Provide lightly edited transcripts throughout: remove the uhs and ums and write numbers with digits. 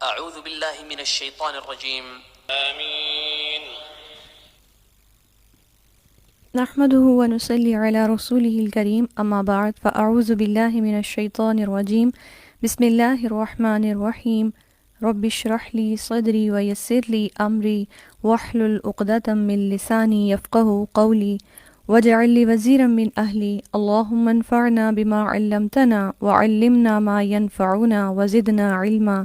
اعوذ باللہ من الشیطان الرجیم آمین. نحمده ونصلي على رسوله الكريم أما بعد فأعوذ بالله من الشيطان الرجيم بسم الله الرحمن الرحيم رب اشرح لي صدري ويسر لي أمري واحلل عقدة من لساني يفقهوا قولي واجعل لي وزيرا من أهلي اللهم انفعنا بما علمتنا وعلمنا ما ينفعنا وزدنا علما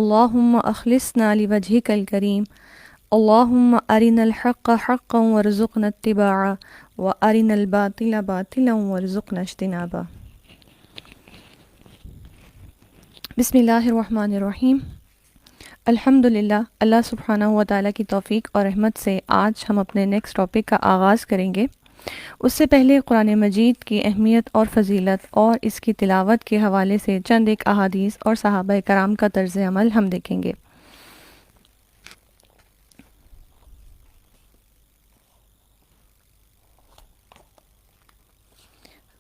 اللهم أخلصنا لوجهك الكريم اللهم أرنا الحق حقا وارزقنا اتباعه وأرنا الباطل باطلا وارزقنا اجتنابه. بسم اللہ الرحمن الرحیم. الحمدللہ، اللہ سبحانہ و تعالیٰ کی توفیق اور رحمت سے آج ہم اپنے نیکسٹ ٹاپک کا آغاز کریں گے. اس سے پہلے قرآن مجید کی اہمیت اور فضیلت اور اس کی تلاوت کے حوالے سے چند ایک احادیث اور صحابہ کرام کا طرز عمل ہم دیکھیں گے.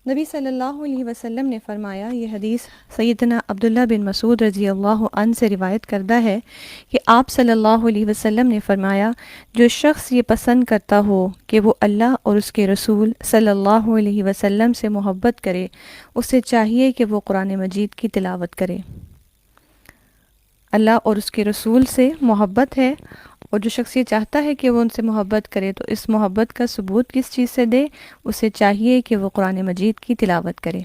نبی صلی اللہ علیہ وسلم نے فرمایا، یہ حدیث سیدنا عبداللہ بن مسعود رضی اللہ عنہ سے روایت کردہ ہے کہ آپ صلی اللہ علیہ وسلم نے فرمایا، جو شخص یہ پسند کرتا ہو کہ وہ اللہ اور اس کے رسول صلی اللہ علیہ وسلم سے محبت کرے، اسے چاہیے کہ وہ قرآن مجید کی تلاوت کرے. اللہ اور اس کے رسول سے محبت ہے، اور جو شخص یہ چاہتا ہے کہ وہ ان سے محبت کرے تو اس محبت کا ثبوت کس چیز سے دے؟ اسے چاہیے کہ وہ قرآن مجید کی تلاوت کرے.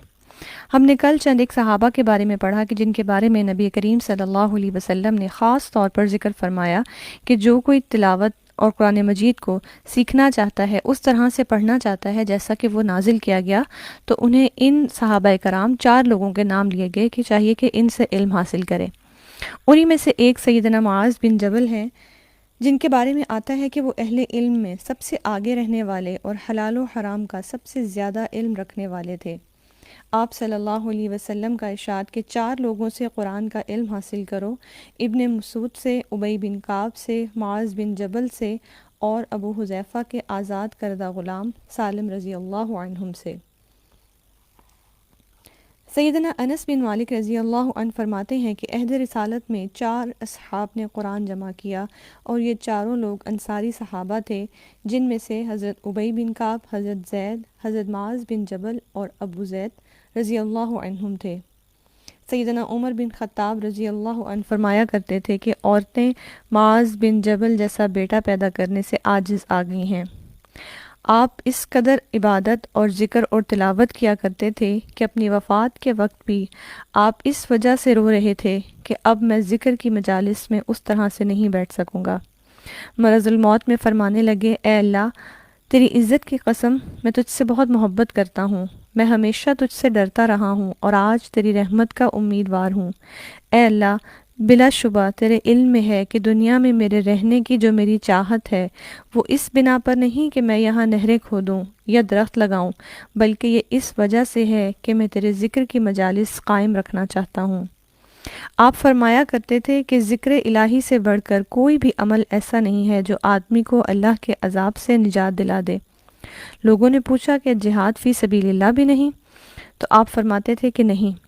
ہم نے کل چند ایک صحابہ کے بارے میں پڑھا کہ جن کے بارے میں نبی کریم صلی اللہ علیہ وسلم نے خاص طور پر ذکر فرمایا کہ جو کوئی تلاوت اور قرآن مجید کو سیکھنا چاہتا ہے، اس طرح سے پڑھنا چاہتا ہے جیسا کہ وہ نازل کیا گیا، تو انہیں ان صحابہ کرام 4 لوگوں کے نام لیے گئے کہ چاہیے کہ ان سے علم حاصل کرے. انہی میں سے ایک سیدنا معاذ بن جبل ہیں، جن کے بارے میں آتا ہے کہ وہ اہل علم میں سب سے آگے رہنے والے اور حلال و حرام کا سب سے زیادہ علم رکھنے والے تھے. آپ صلی اللہ علیہ وسلم کا ارشاد کہ 4 لوگوں سے قرآن کا علم حاصل کرو، ابن مسعود سے، ابی بن کعب سے، معاذ بن جبل سے، اور ابو حذیفہ کے آزاد کردہ غلام سالم رضی اللہ عنہم سے. سیدنا انس بن مالک رضی اللہ عنہ فرماتے ہیں کہ عہد رسالت میں 4 اصحاب نے قرآن جمع کیا، اور یہ چاروں لوگ انصاری صحابہ تھے، جن میں سے حضرت ابی بن کعب، حضرت زید، حضرت معاذ بن جبل اور ابو زید رضی اللہ عنہم تھے. سیدنا عمر بن خطاب رضی اللہ عنہ فرمایا کرتے تھے کہ عورتیں معاذ بن جبل جیسا بیٹا پیدا کرنے سے عاجز آ گئی ہیں. آپ اس قدر عبادت اور ذکر اور تلاوت کیا کرتے تھے کہ اپنی وفات کے وقت بھی آپ اس وجہ سے رو رہے تھے کہ اب میں ذکر کی مجالس میں اس طرح سے نہیں بیٹھ سکوں گا. مرض الموت میں فرمانے لگے، اے اللہ، تیری عزت کی قسم، میں تجھ سے بہت محبت کرتا ہوں، میں ہمیشہ تجھ سے ڈرتا رہا ہوں اور آج تیری رحمت کا امیدوار ہوں. اے اللہ، بلا شبہ تیرے علم میں ہے کہ دنیا میں میرے رہنے کی جو میری چاہت ہے وہ اس بنا پر نہیں کہ میں یہاں نہریں کھودوں یا درخت لگاؤں، بلکہ یہ اس وجہ سے ہے کہ میں تیرے ذکر کی مجالس قائم رکھنا چاہتا ہوں. آپ فرمایا کرتے تھے کہ ذکر الہی سے بڑھ کر کوئی بھی عمل ایسا نہیں ہے جو آدمی کو اللہ کے عذاب سے نجات دلا دے. لوگوں نے پوچھا کہ جہاد فی سبیل اللہ بھی نہیں؟ تو آپ فرماتے تھے کہ نہیں،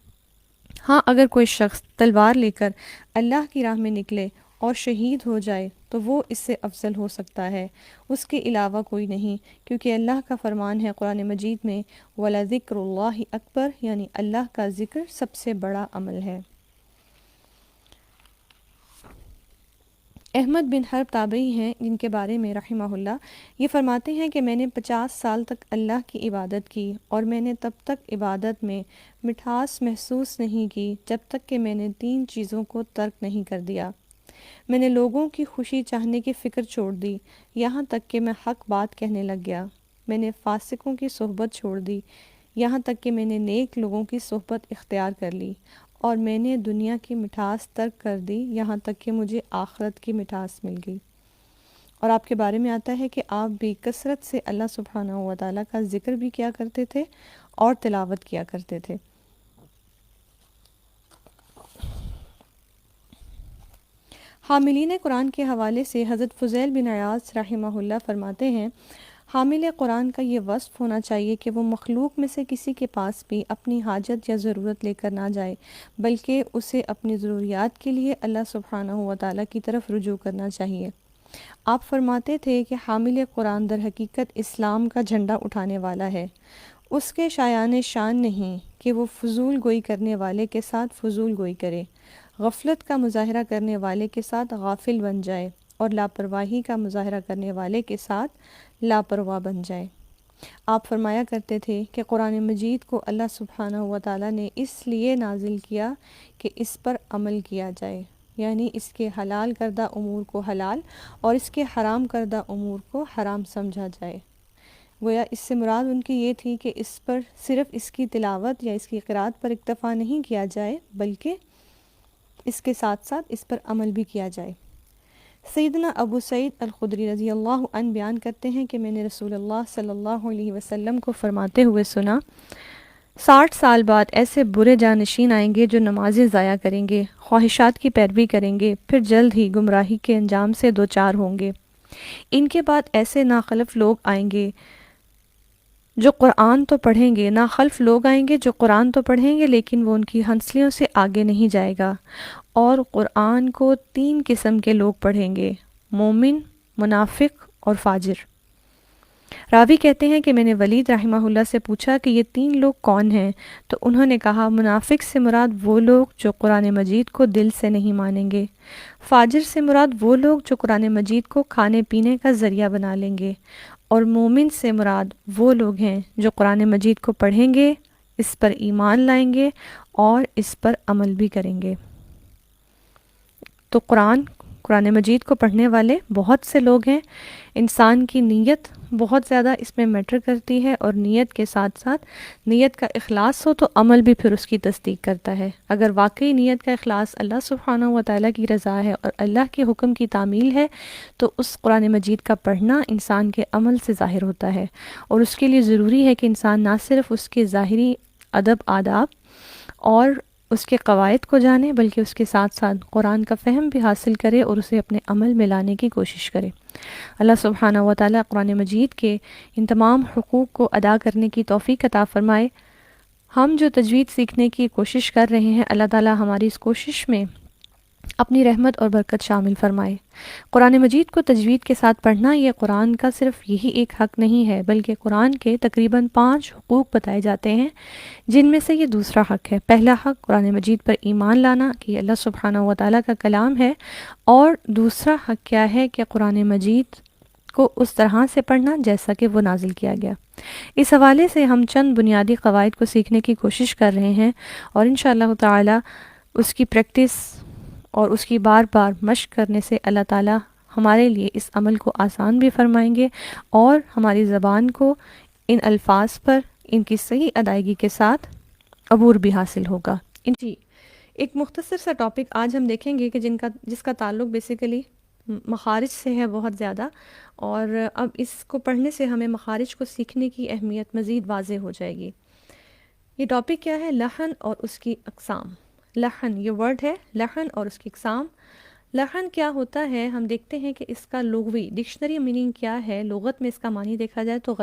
ہاں اگر کوئی شخص تلوار لے کر اللہ کی راہ میں نکلے اور شہید ہو جائے تو وہ اس سے افضل ہو سکتا ہے، اس کے علاوہ کوئی نہیں، کیونکہ اللہ کا فرمان ہے قرآن مجید میں وَلَذِكْرُ اللَّهِ أَكْبَرُ، یعنی اللہ کا ذکر سب سے بڑا عمل ہے. احمد بن حرب تابعی ہیں، جن کے بارے میں رحمہ اللہ یہ فرماتے ہیں کہ میں نے 50 سال تک اللہ کی عبادت کی، اور میں نے تب تک عبادت میں مٹھاس محسوس نہیں کی جب تک کہ میں نے 3 چیزوں کو ترک نہیں کر دیا. میں نے لوگوں کی خوشی چاہنے کی فکر چھوڑ دی، یہاں تک کہ میں حق بات کہنے لگ گیا. میں نے فاسقوں کی صحبت چھوڑ دی، یہاں تک کہ میں نے نیک لوگوں کی صحبت اختیار کر لی، اور میں نے دنیا کی مٹھاس ترک کر دی، یہاں تک کہ مجھے آخرت کی مٹھاس مل گئی. اور آپ کے بارے میں آتا ہے کہ آپ بھی کثرت سے اللہ سبحانہ و تعالیٰ کا ذکر بھی کیا کرتے تھے اور تلاوت کیا کرتے تھے. حاملین قرآن کے حوالے سے حضرت فضیل بن عیاض رحمہ اللہ فرماتے ہیں، حامل قرآن کا یہ وصف ہونا چاہیے کہ وہ مخلوق میں سے کسی کے پاس بھی اپنی حاجت یا ضرورت لے کر نہ جائے، بلکہ اسے اپنی ضروریات کے لیے اللہ سبحانہ و تعالیٰ کی طرف رجوع کرنا چاہیے۔ آپ فرماتے تھے کہ حامل قرآن در حقیقت اسلام کا جھنڈا اٹھانے والا ہے، اس کے شایان شان نہیں کہ وہ فضول گوئی کرنے والے کے ساتھ فضول گوئی کرے، غفلت کا مظاہرہ کرنے والے کے ساتھ غافل بن جائے اور لاپرواہی کا مظاہرہ کرنے والے کے ساتھ لاپرواہ بن جائے۔ آپ فرمایا کرتے تھے کہ قرآن مجید کو اللہ سبحانہ و تعالیٰ نے اس لیے نازل کیا کہ اس پر عمل کیا جائے، یعنی اس کے حلال کردہ امور کو حلال اور اس کے حرام کردہ امور کو حرام سمجھا جائے۔ گویا اس سے مراد ان کی یہ تھی کہ اس پر صرف اس کی تلاوت یا اس کی قرأت پر اکتفا نہیں کیا جائے، بلکہ اس کے ساتھ ساتھ اس پر عمل بھی کیا جائے۔ سیدنا ابو سعید الخدری رضی اللہ عنہ بیان کرتے ہیں کہ میں نے رسول اللہ صلی اللہ علیہ وسلم کو فرماتے ہوئے سنا، 60 سال بعد ایسے برے جانشین آئیں گے جو نمازیں ضائع کریں گے، خواہشات کی پیروی کریں گے، پھر جلد ہی گمراہی کے انجام سے دوچار ہوں گے۔ ان کے بعد ایسے ناخلف لوگ آئیں گے جو قرآن تو پڑھیں گے، ناخلف لوگ آئیں گے جو قرآن تو پڑھیں گے لیکن وہ ان کی ہنسلیوں سے آگے نہیں جائے گا، اور قرآن کو 3 قسم کے لوگ پڑھیں گے: مومن، منافق اور فاجر۔ راوی کہتے ہیں کہ میں نے ولید رحمہ اللہ سے پوچھا کہ یہ 3 لوگ کون ہیں؟ تو انہوں نے کہا، منافق سے مراد وہ لوگ جو قرآن مجید کو دل سے نہیں مانیں گے، فاجر سے مراد وہ لوگ جو قرآن مجید کو کھانے پینے کا ذریعہ بنا لیں گے، اور مومن سے مراد وہ لوگ ہیں جو قرآن مجید کو پڑھیں گے، اس پر ایمان لائیں گے اور اس پر عمل بھی کریں گے۔ تو قرآن مجید کو پڑھنے والے بہت سے لوگ ہیں۔ انسان کی نیت بہت زیادہ اس میں میٹر کرتی ہے، اور نیت کے ساتھ ساتھ نیت کا اخلاص ہو تو عمل بھی پھر اس کی تصدیق کرتا ہے۔ اگر واقعی نیت کا اخلاص اللہ سبحانہ و تعالیٰ کی رضا ہے اور اللہ کے حکم کی تعمیل ہے، تو اس قرآن مجید کا پڑھنا انسان کے عمل سے ظاہر ہوتا ہے، اور اس کے لیے ضروری ہے کہ انسان نہ صرف اس کے ظاہری ادب آداب اور اس کے قواعد کو جانے، بلکہ اس کے ساتھ ساتھ قرآن کا فہم بھی حاصل کرے اور اسے اپنے عمل میں لانے کی کوشش کرے۔ اللہ سبحانہ و تعالیٰ قرآن مجید کے ان تمام حقوق کو ادا کرنے کی توفیق عطا فرمائے۔ ہم جو تجوید سیکھنے کی کوشش کر رہے ہیں، اللہ تعالیٰ ہماری اس کوشش میں اپنی رحمت اور برکت شامل فرمائے۔ قرآن مجید کو تجوید کے ساتھ پڑھنا یہ قرآن کا صرف یہی ایک حق نہیں ہے، بلکہ قرآن کے تقریباً 5 حقوق بتائے جاتے ہیں، جن میں سے یہ دوسرا حق ہے۔ پہلا حق قرآن مجید پر ایمان لانا کہ یہ اللہ سبحانہ و تعالیٰ کا کلام ہے، اور دوسرا حق کیا ہے کہ قرآن مجید کو اس طرح سے پڑھنا جیسا کہ وہ نازل کیا گیا۔ اس حوالے سے ہم چند بنیادی قواعد کو سیکھنے کی کوشش کر رہے ہیں، اور انشاءاللہ تعالیٰ اس کی پریکٹس اور اس کی بار بار مشق کرنے سے اللہ تعالیٰ ہمارے لیے اس عمل کو آسان بھی فرمائیں گے، اور ہماری زبان کو ان الفاظ پر ان کی صحیح ادائیگی کے ساتھ عبور بھی حاصل ہوگا۔ جی، ایک مختصر سا ٹاپک آج ہم دیکھیں گے کہ جس کا تعلق بیسیکلی مخارج سے ہے بہت زیادہ، اور اب اس کو پڑھنے سے ہمیں مخارج کو سیکھنے کی اہمیت مزید واضح ہو جائے گی۔ یہ ٹاپک کیا ہے؟ لحن اور اس کی اقسام۔ لحن یہ ورڈ ہے، لحن اور اس کی اقسام۔ لحن کیا ہوتا ہے؟ ہم دیکھتے ہیں کہ اس کا لغوی ڈکشنری میننگ کیا ہے۔ لغت میں اس کا معنی دیکھا جائے تو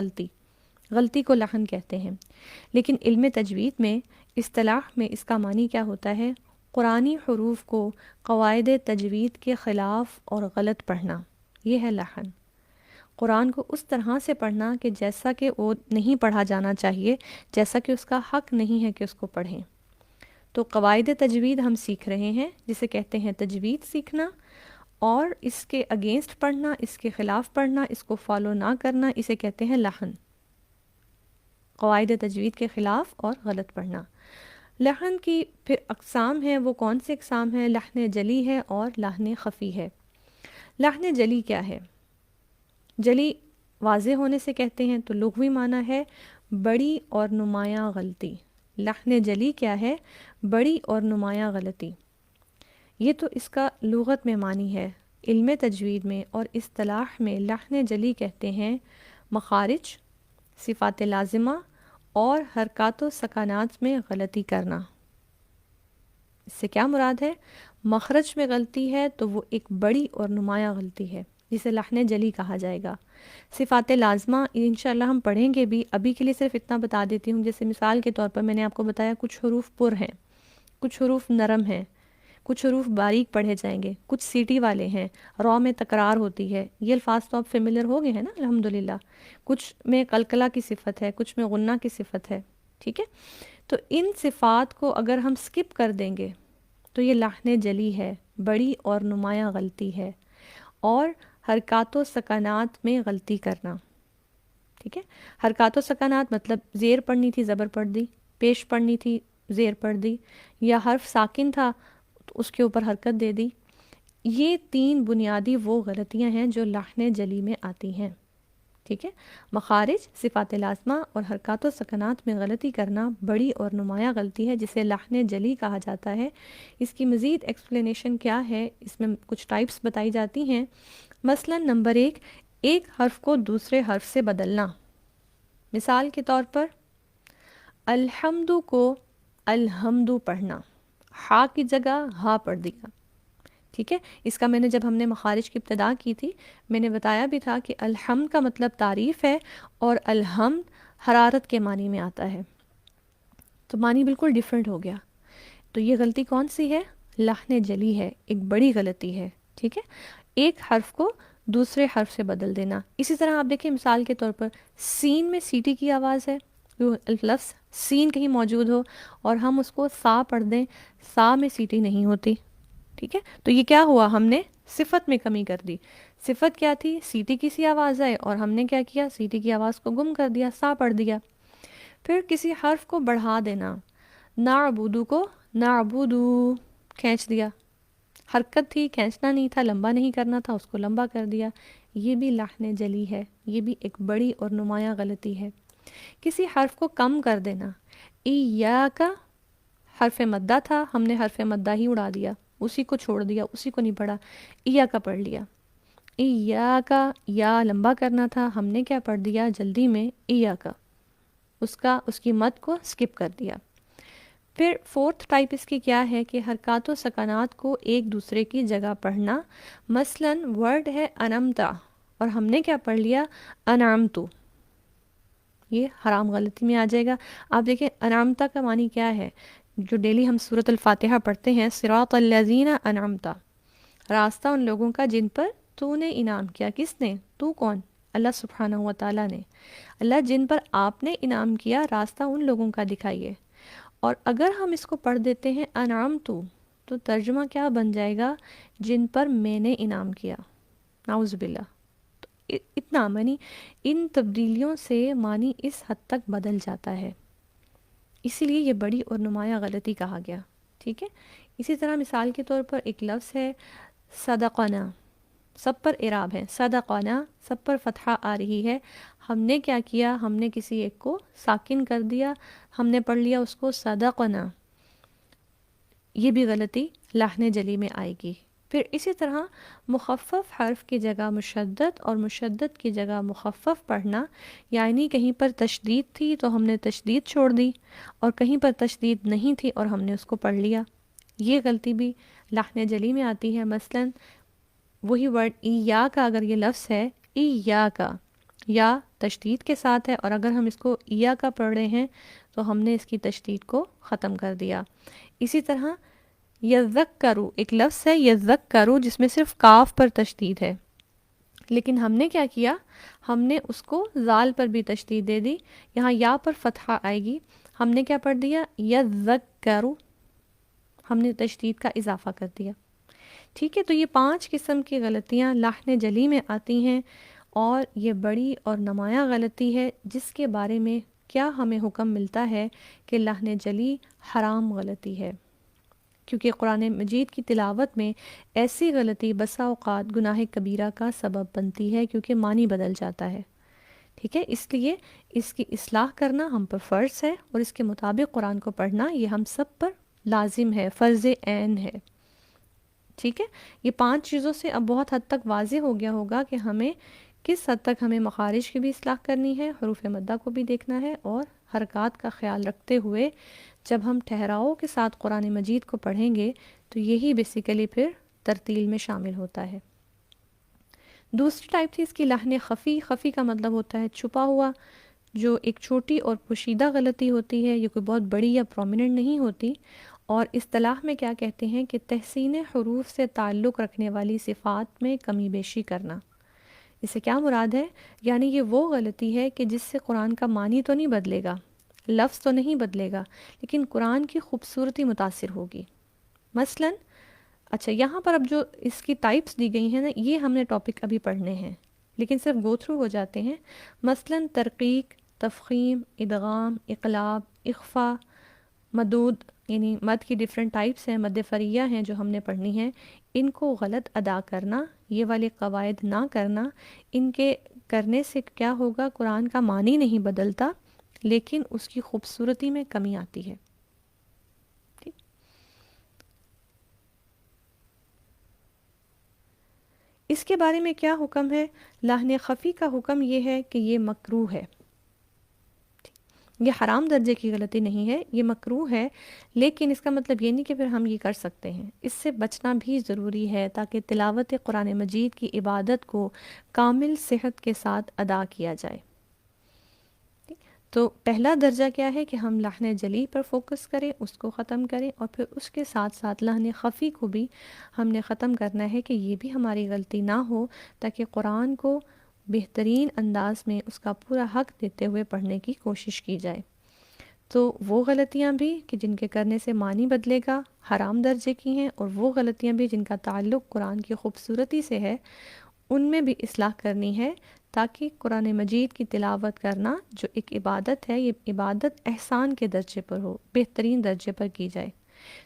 غلطی کو لحن کہتے ہیں، لیکن علم تجوید میں اصطلاح میں اس کا معنی کیا ہوتا ہے؟ قرآنی حروف کو قواعد تجوید کے خلاف اور غلط پڑھنا، یہ ہے لحن۔ قرآن کو اس طرح سے پڑھنا کہ جیسا کہ وہ نہیں پڑھا جانا چاہیے، جیسا کہ اس کا حق نہیں ہے کہ اس کو پڑھیں۔ تو قواعد تجوید ہم سیکھ رہے ہیں، جسے کہتے ہیں تجوید سیکھنا، اور اس کے اگینسٹ پڑھنا، اس کے خلاف پڑھنا، اس کو فالو نہ کرنا، اسے کہتے ہیں لحن۔ قواعد تجوید کے خلاف اور غلط پڑھنا۔ لحن کی پھر اقسام ہیں، وہ کون سے اقسام ہیں؟ لحن جلی ہے اور لحن خفی ہے۔ لحن جلی کیا ہے؟ جلی واضح ہونے سے کہتے ہیں تو لغوی معنی ہے بڑی اور نمایاں غلطی۔ لحن جلی کیا ہے؟ بڑی اور نمایاں غلطی۔ یہ تو اس کا لغت میں معنی ہے۔ علم تجوید میں اور اصطلاح میں لحن جلی کہتے ہیں مخارج، صفات لازمہ اور حرکات و سکانات میں غلطی کرنا۔ اس سے کیا مراد ہے؟ مخرج میں غلطی ہے تو وہ ایک بڑی اور نمایاں غلطی ہے، جسے لحن جلی کہا جائے گا۔ صفات لازمہ انشاءاللہ ہم پڑھیں گے بھی، ابھی کے لیے صرف اتنا بتا دیتی ہوں، جیسے مثال کے طور پر میں نے آپ کو بتایا کچھ حروف پر ہیں، کچھ حروف نرم ہیں، کچھ حروف باریک پڑھے جائیں گے، کچھ سیٹی والے ہیں، را میں تکرار ہوتی ہے، یہ الفاظ تو آپ فیملیئر ہو گئے ہیں نا الحمدللہ۔ کچھ میں قلقلہ کی صفت ہے، کچھ میں غنہ کی صفت ہے، ٹھیک ہے۔ تو ان صفات کو اگر ہم سکپ کر دیں گے تو یہ لحن جلی ہے، بڑی اور نمایاں غلطی ہے۔ اور حرکات و سکنات میں غلطی کرنا، ٹھیک ہے۔ حرکات و سکنات مطلب زیر پڑھنی تھی زبر پڑھ دی، پیش پڑھنی تھی زیر پڑھ دی، یا حرف ساکن تھا تو اس کے اوپر حرکت دے دی۔ یہ 3 بنیادی وہ غلطیاں ہیں جو لحن جلی میں آتی ہیں، ٹھیک ہے۔ مخارج، صفات لازمہ اور حرکات و سکنات میں غلطی کرنا بڑی اور نمایاں غلطی ہے جسے لحن جلی کہا جاتا ہے۔ اس کی مزید ایکسپلینیشن کیا ہے، اس میں کچھ ٹائپس بتائی جاتی ہیں۔ مثلا نمبر 1، ایک حرف کو دوسرے حرف سے بدلنا۔ مثال کے طور پر الحمد کو الحمد پڑھنا، ہا کی جگہ ہا پڑھ دیا، ٹھیک ہے۔ اس کا میں نے جب ہم نے مخارج کی ابتدا کی تھی میں نے بتایا بھی تھا کہ الحمد کا مطلب تعریف ہے اور الحمد حرارت کے معنی میں آتا ہے، تو معنی بالکل ڈیفرنٹ ہو گیا۔ تو یہ غلطی کون سی ہے؟ لحن جلی ہے، ایک بڑی غلطی ہے، ٹھیک ہے۔ ایک حرف کو دوسرے حرف سے بدل دینا۔ اسی طرح آپ دیکھیں مثال کے طور پر سین میں سیٹی کی آواز ہے، لفظ سین کہیں موجود ہو اور ہم اس کو سا پڑھ دیں، سا میں سیٹی نہیں ہوتی، ٹھیک ہے۔ تو یہ کیا ہوا، ہم نے صفت میں کمی کر دی۔ صفت کیا تھی؟ سیٹی کی سی آواز ہے، اور ہم نے کیا کیا، سیٹی کی آواز کو گم کر دیا، سا پڑھ دیا۔ پھر کسی حرف کو بڑھا دینا، نعبدو کو نعبدو کھینچ دیا، حرکت تھی کھینچنا نہیں تھا، لمبا نہیں کرنا تھا، اس کو لمبا کر دیا، یہ بھی لحن جلی ہے، یہ بھی ایک بڑی اور نمایاں غلطی ہے۔ کسی حرف کو کم کر دینا، ایاکا حرف مدہ تھا، ہم نے حرف مدہ ہی اڑا دیا، اسی کو چھوڑ دیا، اسی کو نہیں پڑھا، ایاکا پڑھ لیا۔ ایاکا یا لمبا کرنا تھا، ہم نے کیا پڑھ دیا جلدی میں، ایاکا، اس کی مد کو سکپ کر دیا۔ پھر 4تھ ٹائپ اس کی کیا ہے کہ حرکات و سکنات کو ایک دوسرے کی جگہ پڑھنا۔ مثلا ورڈ ہے انمتا اور ہم نے کیا پڑھ لیا، انعمتو، یہ حرام غلطی میں آ جائے گا۔ آپ دیکھیں انعمتا کا معنی کیا ہے، جو ڈیلی ہم سورۃ الفاتحہ پڑھتے ہیں، صراط الذین انعمتا، راستہ ان لوگوں کا جن پر تو نے انعام کیا۔ کس نے؟ تو کون؟ اللہ سبحانہ و تعالیٰ نے۔ اللہ جن پر آپ نے انعام کیا، راستہ ان لوگوں کا دکھائیے۔ اور اگر ہم اس کو پڑھ دیتے ہیں انعمتو تو ترجمہ کیا بن جائے گا، جن پر میں نے انعام کیا، نعوذ باللہ۔ تو اتنا معنی، ان تبدیلیوں سے معنی اس حد تک بدل جاتا ہے، اسی لیے یہ بڑی اور نمایاں غلطی کہا گیا، ٹھیک ہے۔ اسی طرح مثال کے طور پر ایک لفظ ہے صدقنا، سب پر اعراب ہے، صدقنا سب پر فتحہ آ رہی ہے، ہم نے کیا کیا، ہم نے کسی ایک کو ساکن کر دیا، ہم نے پڑھ لیا اس کو صدقنا، یہ بھی غلطی لحن جلی میں آئے گی۔ پھر اسی طرح مخفف حرف کی جگہ مشدد اور مشدد کی جگہ مخفف پڑھنا، یعنی کہیں پر تشدید تھی تو ہم نے تشدید چھوڑ دی، اور کہیں پر تشدید نہیں تھی اور ہم نے اس کو پڑھ لیا، یہ غلطی بھی لحن جلی میں آتی ہے۔ مثلا وہی ورڈ ایا کا، اگر یہ لفظ ہے ایا کا، یا تشدید کے ساتھ ہے، اور اگر ہم اس کو ایا کا پڑھ رہے ہیں تو ہم نے اس کی تشدید کو ختم کر دیا۔ اسی طرح یذکرو، ایک لفظ ہے یذکرو جس میں صرف کاف پر تشدید ہے، لیکن ہم نے کیا کیا، ہم نے اس کو زال پر بھی تشدید دے دی، یہاں یا پر فتحہ آئے گی، ہم نے کیا پڑھ دیا، یذکرو، ہم نے تشدید کا اضافہ کر دیا، ٹھیک ہے۔ تو یہ 5 قسم کی غلطیاں لحن جلی میں آتی ہیں، اور یہ بڑی اور نمایاں غلطی ہے جس کے بارے میں کیا ہمیں حکم ملتا ہے کہ لحن جلی حرام غلطی ہے، کیونکہ قرآن مجید کی تلاوت میں ایسی غلطی بسا اوقات گناہ کبیرہ کا سبب بنتی ہے، کیونکہ معنی بدل جاتا ہے، ٹھیک ہے۔ اس لیے اس کی اصلاح کرنا ہم پر فرض ہے، اور اس کے مطابق قرآن کو پڑھنا یہ ہم سب پر لازم ہے، فرض عین ہے، ٹھیک ہے۔ یہ 5 چیزوں سے اب بہت حد تک واضح ہو گیا ہوگا کہ ہمیں کس حد تک ہمیں مخارج کی بھی اصلاح کرنی ہے، حروف مدہ کو بھی دیکھنا ہے، اور حرکات کا خیال رکھتے ہوئے جب ہم ٹھہراؤ کے ساتھ قرآن مجید کو پڑھیں گے تو یہی بیسیکلی پھر ترتیل میں شامل ہوتا ہے۔ دوسری ٹائپ تھی اس کی لحن خفی. خفی کا مطلب ہوتا ہے چھپا ہوا، جو ایک چھوٹی اور پوشیدہ غلطی ہوتی ہے، یہ کوئی بہت بڑی یا پرومیننٹ نہیں ہوتی. اور اصطلاح میں کیا کہتے ہیں کہ تحسین حروف سے تعلق رکھنے والی صفات میں کمی بیشی کرنا. اس سے کیا مراد ہے؟ یعنی یہ وہ غلطی ہے کہ جس سے قرآن کا معنی تو نہیں بدلے گا، لفظ تو نہیں بدلے گا، لیکن قرآن کی خوبصورتی متاثر ہوگی. مثلا اچھا یہاں پر اب جو اس کی ٹائپس دی گئی ہیں نا، یہ ہم نے ٹاپک ابھی پڑھنے ہیں لیکن صرف گو تھرو ہو جاتے ہیں. مثلا ترقیق، تفخیم، ادغام، اقلاب، اخفا، مدود، یعنی مد کی ڈیفرنٹ ٹائپس ہیں، مد فریہ ہیں جو ہم نے پڑھنی ہیں. ان کو غلط ادا کرنا، یہ والے قواعد نہ کرنا، ان کے کرنے سے کیا ہوگا؟ قرآن کا معنی نہیں بدلتا لیکن اس کی خوبصورتی میں کمی آتی ہے. ٹھیک. اس کے بارے میں کیا حکم ہے؟ لحن خفی کا حکم یہ ہے کہ یہ مکروہ ہے. یہ حرام درجے کی غلطی نہیں ہے، یہ مکروہ ہے، لیکن اس کا مطلب یہ نہیں کہ پھر ہم یہ کر سکتے ہیں. اس سے بچنا بھی ضروری ہے تاکہ تلاوت قرآن مجید کی عبادت کو کامل صحت کے ساتھ ادا کیا جائے. تو پہلا درجہ کیا ہے کہ ہم لحن جلی پر فوکس کریں، اس کو ختم کریں، اور پھر اس کے ساتھ ساتھ لحن خفی کو بھی ہم نے ختم کرنا ہے کہ یہ بھی ہماری غلطی نہ ہو، تاکہ قرآن کو بہترین انداز میں اس کا پورا حق دیتے ہوئے پڑھنے کی کوشش کی جائے. تو وہ غلطیاں بھی کہ جن کے کرنے سے معنی بدلے گا حرام درجے کی ہیں، اور وہ غلطیاں بھی جن کا تعلق قرآن کی خوبصورتی سے ہے، ان میں بھی اصلاح کرنی ہے تاکہ قرآن مجید کی تلاوت کرنا جو ایک عبادت ہے، یہ عبادت احسان کے درجے پر ہو، بہترین درجے پر کی جائے.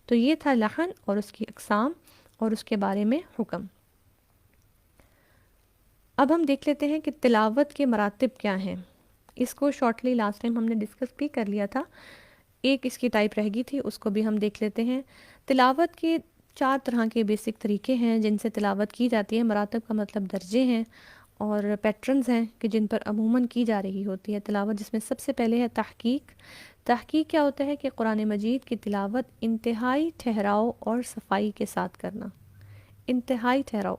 تو یہ تھا لحن اور اس کی اقسام اور اس کے بارے میں حکم. اب ہم دیکھ لیتے ہیں کہ تلاوت کے مراتب کیا ہیں. اس کو شارٹلی لاسٹ ٹائم ہم نے ڈسکس بھی کر لیا تھا، ایک اس کی ٹائپ رہ گئی تھی، اس کو بھی ہم دیکھ لیتے ہیں. تلاوت کے 4 طرح کے بیسک طریقے ہیں جن سے تلاوت کی جاتی ہے. مراتب کا مطلب درجے ہیں اور پیٹرنز ہیں کہ جن پر عموماً کی جا رہی ہوتی ہے تلاوت، جس میں سب سے پہلے ہے تحقیق. تحقیق کیا ہوتا ہے کہ قرآن مجید کی تلاوت انتہائی ٹھہراؤ اور صفائی کے ساتھ کرنا. انتہائی ٹھہراؤ،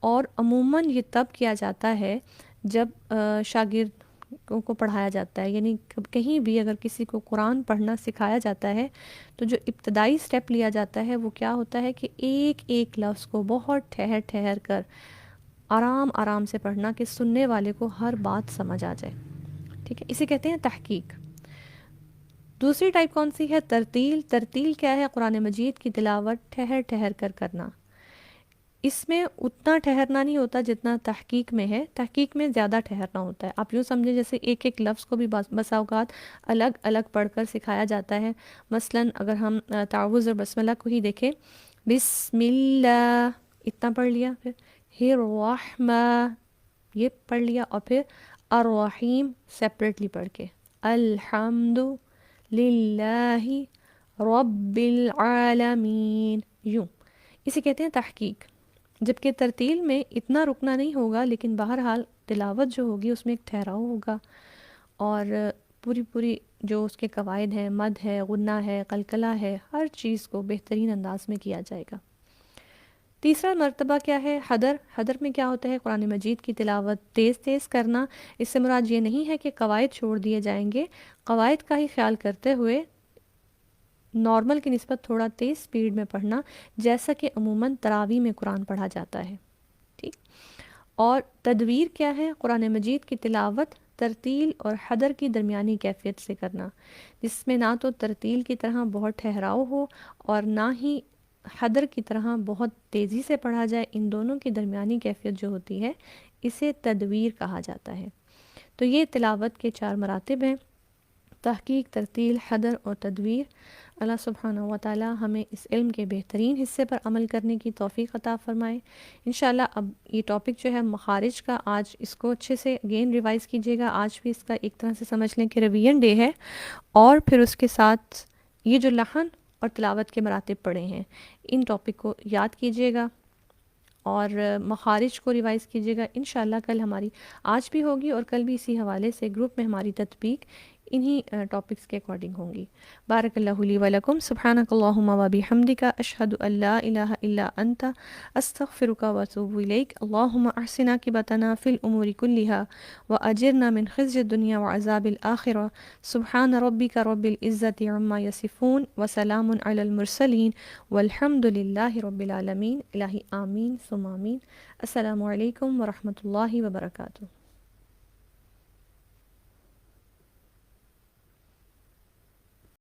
اور عموماً یہ تب کیا جاتا ہے جب شاگردوں کو پڑھایا جاتا ہے. یعنی کہیں بھی اگر کسی کو قرآن پڑھنا سکھایا جاتا ہے تو جو ابتدائی سٹیپ لیا جاتا ہے وہ کیا ہوتا ہے کہ ایک ایک لفظ کو بہت ٹھہر ٹھہر کر آرام آرام سے پڑھنا کہ سننے والے کو ہر بات سمجھ آ جائے. ٹھیک ہے، اسے کہتے ہیں تحقیق. دوسری ٹائپ کون سی ہے؟ ترتیل. ترتیل کیا ہے؟ قرآن مجید کی تلاوت ٹھہر ٹھہر کر کرنا. اس میں اتنا ٹھہرنا نہیں ہوتا جتنا تحقیق میں ہے. تحقیق میں زیادہ ٹھہرنا ہوتا ہے. آپ یوں سمجھیں جیسے ایک ایک لفظ کو بھی بسا اوقات الگ الگ پڑھ کر سکھایا جاتا ہے. مثلا اگر ہم تعوذ اور بسم اللہ کو ہی دیکھیں، بسم اللہ اتنا پڑھ لیا، پھر الرحمہ یہ پڑھ لیا، اور پھر الرحیم سیپریٹلی پڑھ کے الحمد للہ رب العالمین، یوں. اسے کہتے ہیں تحقیق. جبکہ ترتیل میں اتنا رکنا نہیں ہوگا، لیکن بہرحال تلاوت جو ہوگی اس میں ایک ٹھہراؤ ہوگا، اور پوری جو اس کے قواعد ہیں، مد ہے، غنہ ہے، قلقلہ ہے، ہر چیز کو بہترین انداز میں کیا جائے گا. تیسرا مرتبہ کیا ہے؟ حدر. حدر میں کیا ہوتا ہے؟ قرآن مجید کی تلاوت تیز تیز کرنا. اس سے مراد یہ نہیں ہے کہ قواعد چھوڑ دیے جائیں گے، قواعد کا ہی خیال کرتے ہوئے نارمل کی نسبت تھوڑا تیز سپیڈ میں پڑھنا، جیسا کہ عموماً تراویح میں قرآن پڑھا جاتا ہے. ٹھیک. اور تدویر کیا ہے؟ قرآن مجید کی تلاوت ترتیل اور حدر کی درمیانی کیفیت سے کرنا، جس میں نہ تو ترتیل کی طرح بہت ٹھہراؤ ہو اور نہ ہی حدر کی طرح بہت تیزی سے پڑھا جائے. ان دونوں کی درمیانی کیفیت جو ہوتی ہے اسے تدویر کہا جاتا ہے. تو یہ تلاوت کے 4 مراتب ہیں: تحقیق، ترتیل، حدر اور تدویر. اللہ سبحانہ و تعالی ہمیں اس علم کے بہترین حصے پر عمل کرنے کی توفیق عطا فرمائے. انشاءاللہ اب یہ ٹاپک جو ہے مخارج کا، آج اس کو اچھے سے اگین ریوائز کیجیے گا. آج بھی اس کا ایک طرح سے سمجھ لیں کہ ریویژن ڈے ہے، اور پھر اس کے ساتھ یہ جو لحن اور تلاوت کے مراتب پڑھے ہیں ان ٹاپک کو یاد کیجیے گا اور مخارج کو ریوائز کیجیے گا. انشاءاللہ کل ہماری آج بھی ہوگی اور کل بھی اسی حوالے سے گروپ میں ہماری تطبیق انہی ٹاپکس کے اکارڈنگ ہوں گی۔ بارک اللہ لی و لکم، سبحانک اللہم و بحمدک، اشہد ان لا الہ الا انت، استغفرک و اتوب الیک۔ اللہم احسن عاقبتنا فی الامور کلہا واجرنا من خزی الدنیا وعذاب الآخرہ۔ سبحان ربک رب العزت عما یصفون وسلام علی المرسلین والحمد للہ رب العالمین۔ الہی آمین ثم آمین۔ السلام علیکم ورحمۃ اللہ وبرکاتہ۔